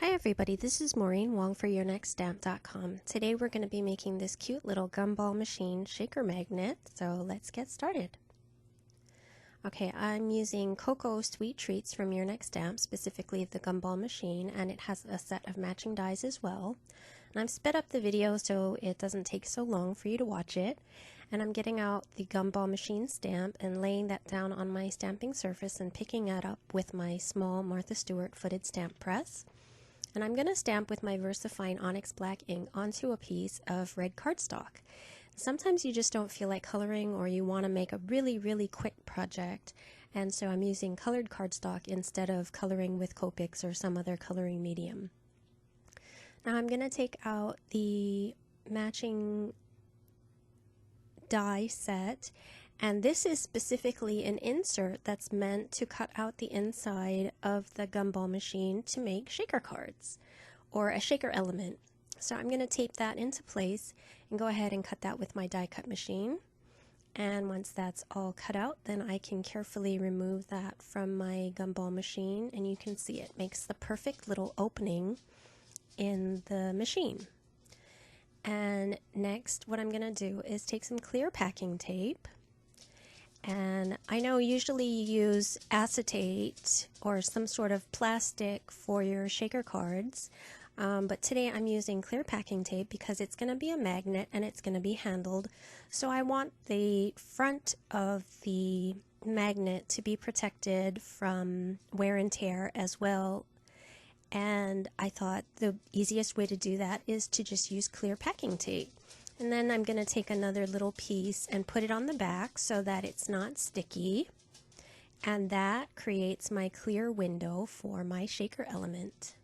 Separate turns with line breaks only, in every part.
Hi everybody, this is Maureen Wong for YNS.com. Today we're going to be making this cute little gumball machine shaker magnet, so let's get started. Okay, I'm using Cocoa Sweet Treats from YNS, specifically the gumball machine, and it has a set of matching dies as well. And I've sped up the video so it doesn't take so long for you to watch it. And I'm getting out the gumball machine stamp and laying that down on my stamping surface and picking it up with my small Martha Stewart footed stamp press. And I'm going to stamp with my VersaFine Onyx Black ink onto a piece of red cardstock. Sometimes you just don't feel like coloring or you want to make a really quick project, and so I'm using colored cardstock instead of coloring with Copics or some other coloring medium. Now I'm going to take out the matching die set, and this is specifically an insert that's meant to cut out the inside of the gumball machine to make shaker cards or a shaker element. So I'm going to tape that into place and go ahead and cut that with my die cut machine. And once that's all cut out, then I can carefully remove that from my gumball machine, and you can see it makes the perfect little opening in the machine. And next, what I'm going to do is take some clear packing tape. And I know usually you use acetate or some sort of plastic for your shaker cards, but today I'm using clear packing tape because it's going to be a magnet and it's going to be handled. So I want the front of the magnet to be protected from wear and tear as well. And I thought the easiest way to do that is to just use clear packing tape. And then I'm going to take another little piece and put it on the back so that it's not sticky. And that creates my clear window for my shaker element.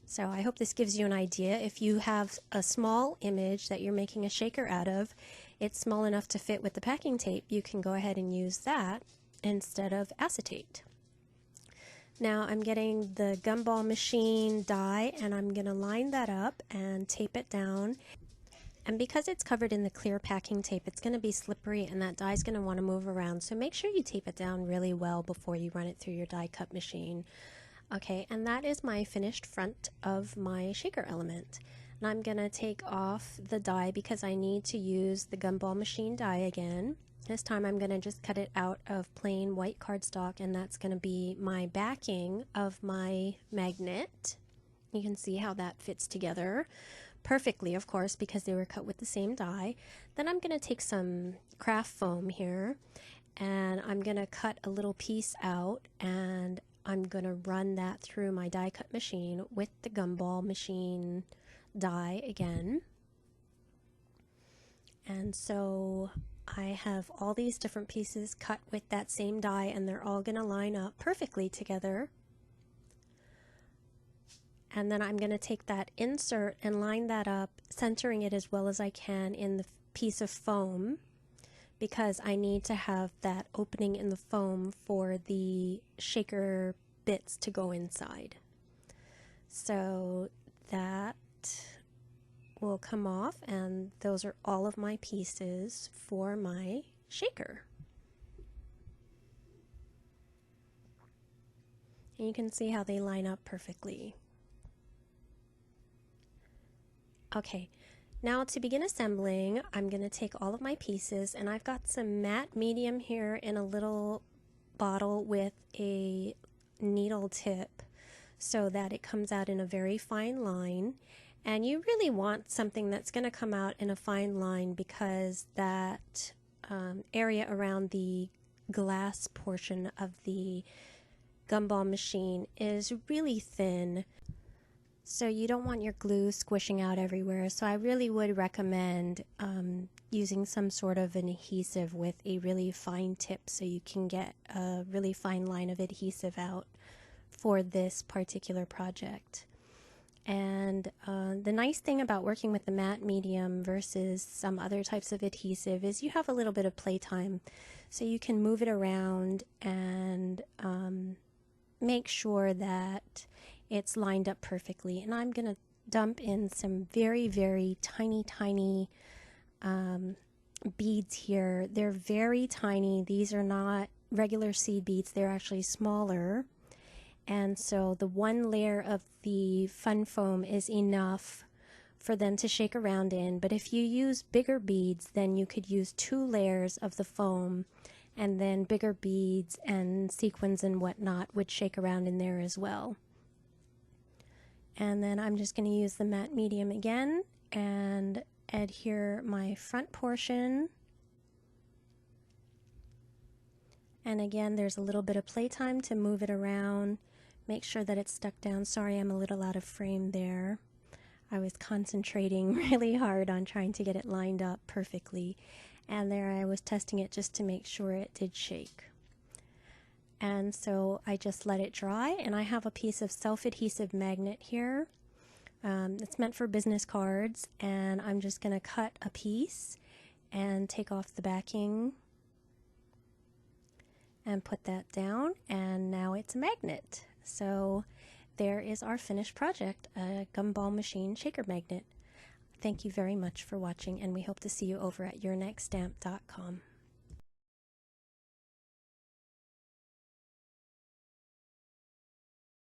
So I hope this gives you an idea. If you have a small image that you're making a shaker out of, it's small enough to fit with the packing tape, you can go ahead and use that instead of acetate. Now I'm getting the gumball machine die and I'm going to line that up and tape it down. And because it's covered in the clear packing tape, it's going to be slippery and that die is going to want to move around. So make sure you tape it down really well before you run it through your die cut machine. Okay, and that is my finished front of my shaker element. And I'm going to take off the die because I need to use the gumball machine die again. This time I'm going to just cut it out of plain white cardstock, and that's going to be my backing of my magnet. You can see how that fits together perfectly, of course, because they were cut with the same die. Then I'm going to take some craft foam here and I'm going to cut a little piece out and I'm going to run that through my die cut machine with the gumball machine die again. And so I have all these different pieces cut with that same die and they're all going to line up perfectly together. And then I'm going to take that insert and line that up, centering it as well as I can in the piece of foam, because I need to have that opening in the foam for the shaker bits to go inside. So that will come off, and those are all of my pieces for my shaker. And you can see how they line up perfectly. Okay, now to begin assembling, I'm going to take all of my pieces, and I've got some matte medium here in a little bottle with a needle tip so that it comes out in a very fine line. And you really want something that's going to come out in a fine line because that area around the glass portion of the gumball machine is really thin. So you don't want your glue squishing out everywhere. So I really would recommend using some sort of an adhesive with a really fine tip so you can get a really fine line of adhesive out for this particular project. And the nice thing about working with the matte medium versus some other types of adhesive is you have a little bit of playtime. So you can move it around and make sure that it's lined up perfectly. And I'm going to dump in some very tiny beads here. They're very tiny. These are not regular seed beads. They're actually smaller. And so the one layer of the fun foam is enough for them to shake around in. But if you use bigger beads, then you could use 2 layers of the foam, and then bigger beads and sequins and whatnot would shake around in there as well. And then I'm just going to use the matte medium again and adhere my front portion. And again, there's a little bit of playtime to move it around. Make sure that it's stuck down. Sorry, I'm a little out of frame there. I was concentrating really hard on trying to get it lined up perfectly. And there I was testing it just to make sure it did shake. And so I just let it dry, and I have a piece of self-adhesive magnet here. It's meant for business cards, and I'm just going to cut a piece and take off the backing and put that down, and now it's a magnet. So there is our finished project, a Gumball machine shaker magnet. Thank you very much for watching, and we hope to see you over at yournextstamp.com.